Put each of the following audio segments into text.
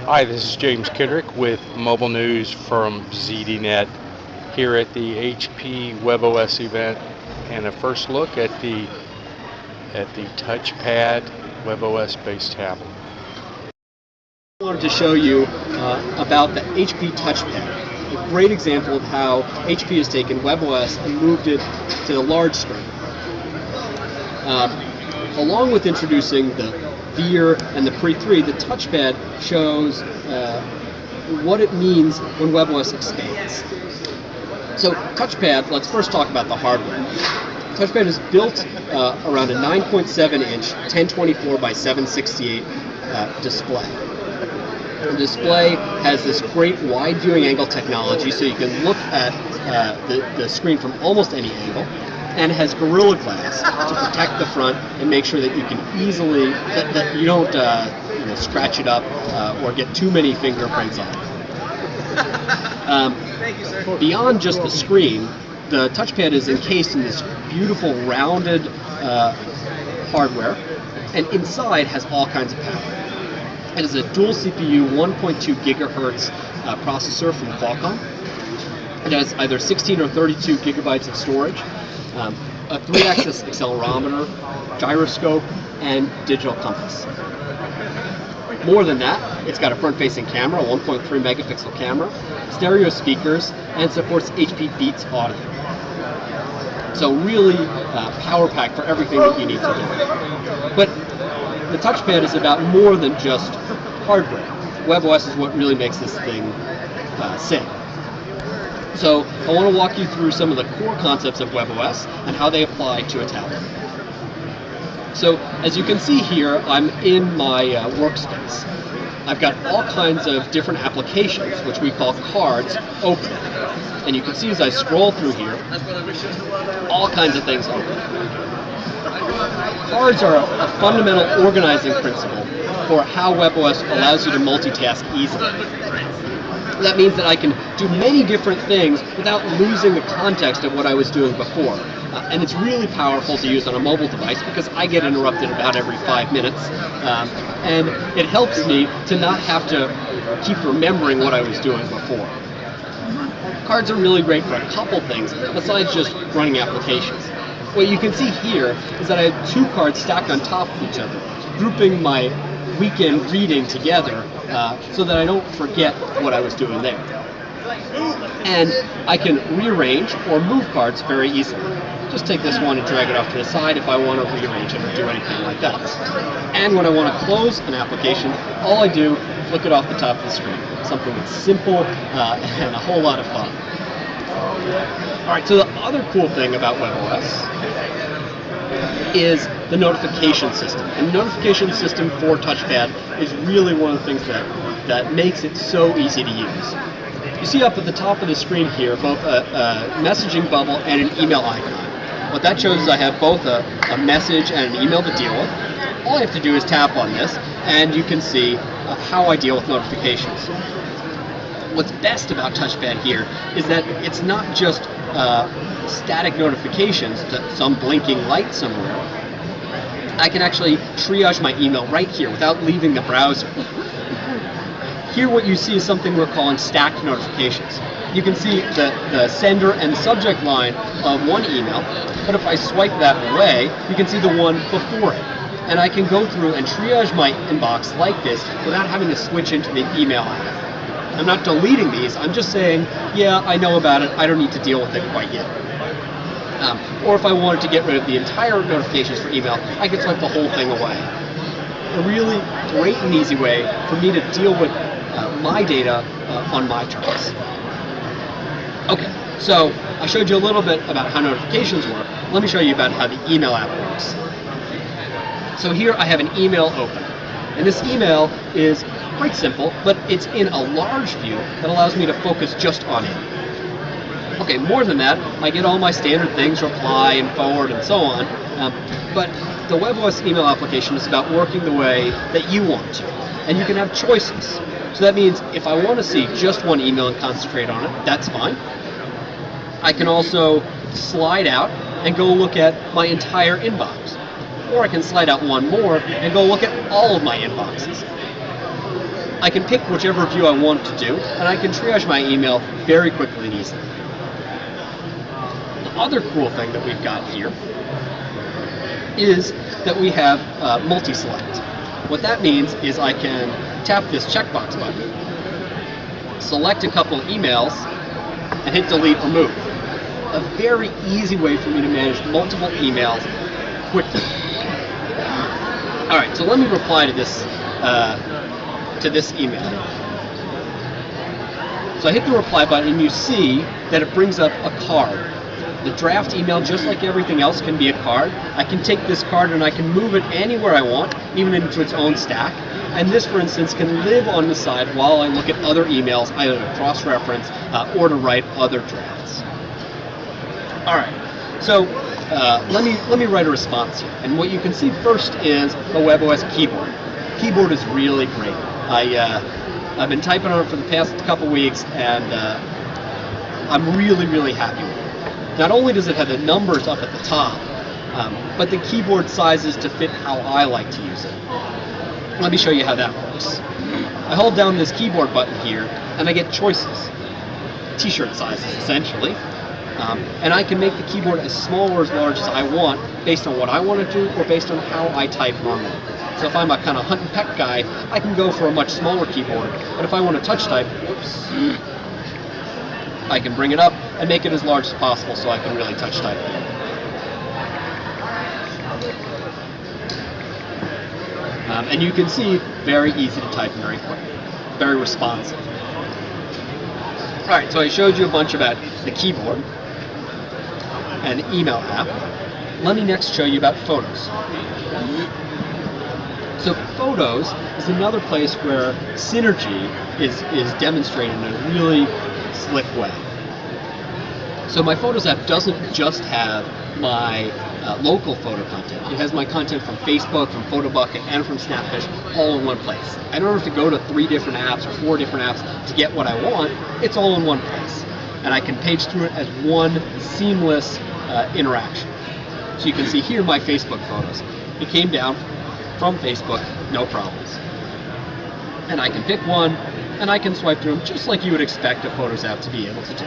Hi, this is James Kidrick with mobile news from ZDNet here at the HP WebOS event, and a first look at the Touchpad WebOS based tablet. I wanted to show you about the HP Touchpad, a great example of how HP has taken WebOS and moved it to the large screen. Along with introducing the Veer and the Pre 3, the Touchpad shows what it means when WebOS expands. So Touchpad, let's first talk about the hardware. Touchpad is built around a 9.7-inch 1024 by 768 display. The display has this great wide viewing angle technology, so you can look at the screen from almost any angle, and has Gorilla Glass to protect the front and make sure that you can easily, that you don't scratch it up or get too many fingerprints on it. Beyond just the screen, the Touchpad is encased in this beautiful rounded hardware, and inside has all kinds of power. It is a dual CPU 1.2 gigahertz processor from Qualcomm. It has either 16 or 32 gigabytes of storage, a 3-axis accelerometer, gyroscope, and digital compass. More than that, it's got a front-facing camera, a 1.3 megapixel camera, stereo speakers, and supports HP Beats audio. So really power pack for everything that you need to do. But the Touchpad is about more than just hardware. WebOS is what really makes this thing sing. So I want to walk you through some of the core concepts of WebOS and how they apply to a tablet. So as you can see here, I'm in my workspace. I've got all kinds of different applications, which we call cards, open. And you can see as I scroll through here, all kinds of things open. Cards are a fundamental organizing principle for how WebOS allows you to multitask easily. That means that I can do many different things without losing the context of what I was doing before. And it's really powerful to use on a mobile device because I get interrupted about every 5 minutes. And it helps me to not have to keep remembering what I was doing before. Cards are really great for a couple things besides just running applications. What you can see here is that I have 2 cards stacked on top of each other, grouping my weekend reading together so that I don't forget what I was doing there. And I can rearrange or move cards very easily. Just take this one and drag it off to the side if I want to rearrange it or do anything like that. And when I want to close an application, all I do is flick it off the top of the screen. Something that's simple and a whole lot of fun. Alright, so the other cool thing about WebOS is the notification system. And the notification system for Touchpad is really one of the things that makes it so easy to use. You see up at the top of the screen here both a messaging bubble and an email icon. What that shows is I have both a message and an email to deal with. All I have to do is tap on this, and you can see how I deal with notifications. What's best about Touchpad here is that it's not just static notifications to some blinking light somewhere. I can actually triage my email right here without leaving the browser. Here what you see is something we're calling stacked notifications. You can see the sender and subject line of one email, but if I swipe that away, you can see the one before it. And I can go through and triage my inbox like this without having to switch into the email app. I'm not deleting these, I'm just saying, yeah, I know about it, I don't need to deal with it quite yet. Or if I wanted to get rid of the entire notifications for email, I could swipe the whole thing away. A really great and easy way for me to deal with my data on my terms. Okay, so I showed you a little bit about how notifications work. Let me show you about how the email app works. So here I have an email open. And this email is quite simple, but it's in a large view that allows me to focus just on it. Okay, more than that, I get all my standard things, reply and forward and so on, but the WebOS email application is about working the way that you want to, and you can have choices. So that means if I want to see just one email and concentrate on it, that's fine. I can also slide out and go look at my entire inbox. Or I can slide out one more and go look at all of my inboxes. I can pick whichever view I want to do, and I can triage my email very quickly and easily. The other cool thing that we've got here is that we have multi-select. What that means is I can tap this checkbox button, select a couple of emails, and hit delete or move. A very easy way for me to manage multiple emails quickly. All right, so let me reply to this email. So I hit the reply button, and you see that it brings up a card. The draft email, just like everything else, can be a card. I can take this card and I can move it anywhere I want, even into its own stack. And this, for instance, can live on the side while I look at other emails, either to cross-reference or to write other drafts. All right, so let me write a response here. And what you can see first is the WebOS keyboard. Keyboard is really great. I've been typing on it for the past couple weeks, and I'm really, really happy with it. Not only does it have the numbers up at the top, but the keyboard sizes to fit how I like to use it. Let me show you how that works. I hold down this keyboard button here, and I get choices. T-shirt sizes, essentially. And I can make the keyboard as small or as large as I want, based on what I want to do, or based on how I type normally. So if I'm a kind of hunt and peck guy, I can go for a much smaller keyboard. But if I want to touch type, I can bring it up and make it as large as possible so I can really touch type. And you can see, very easy to type very quick, very responsive. All right, so I showed you a bunch about the keyboard and the email app. Let me next show you about Photos. So Photos is another place where synergy is demonstrated in a really slick way. So my Photos app doesn't just have my local photo content. It has my content from Facebook, from PhotoBucket, and from Snapfish all in one place. I don't have to go to 3 different apps or 4 different apps to get what I want. It's all in one place. And I can page through it as one seamless interaction. So you can see here my Facebook photos. It came down from Facebook, no problems. And I can pick one, and I can swipe through them just like you would expect a Photos app to be able to do.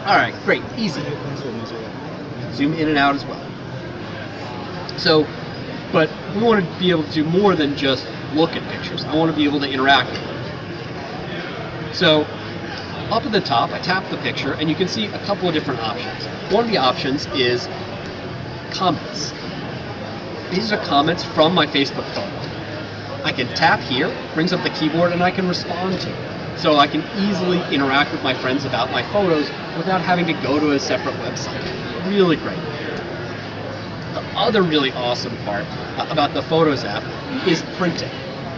All right, great, easy. Zoom in and out as well. So, but we want to be able to do more than just look at pictures. I want to be able to interact with them. So, up at the top, I tap the picture, and you can see a couple of different options. One of the options is comments. These are comments from my Facebook photo. I can tap here, brings up the keyboard, and I can respond to it. So I can easily interact with my friends about my photos without having to go to a separate website. Really great. The other really awesome part about the Photos app is printing.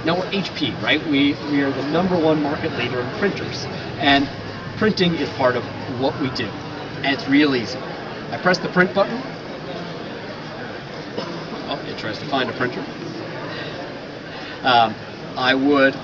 Now we're HP, right? We are the #1 market leader in printers. And printing is part of what we do. And it's real easy. I press the print button. Oh, it tries to find a printer. I would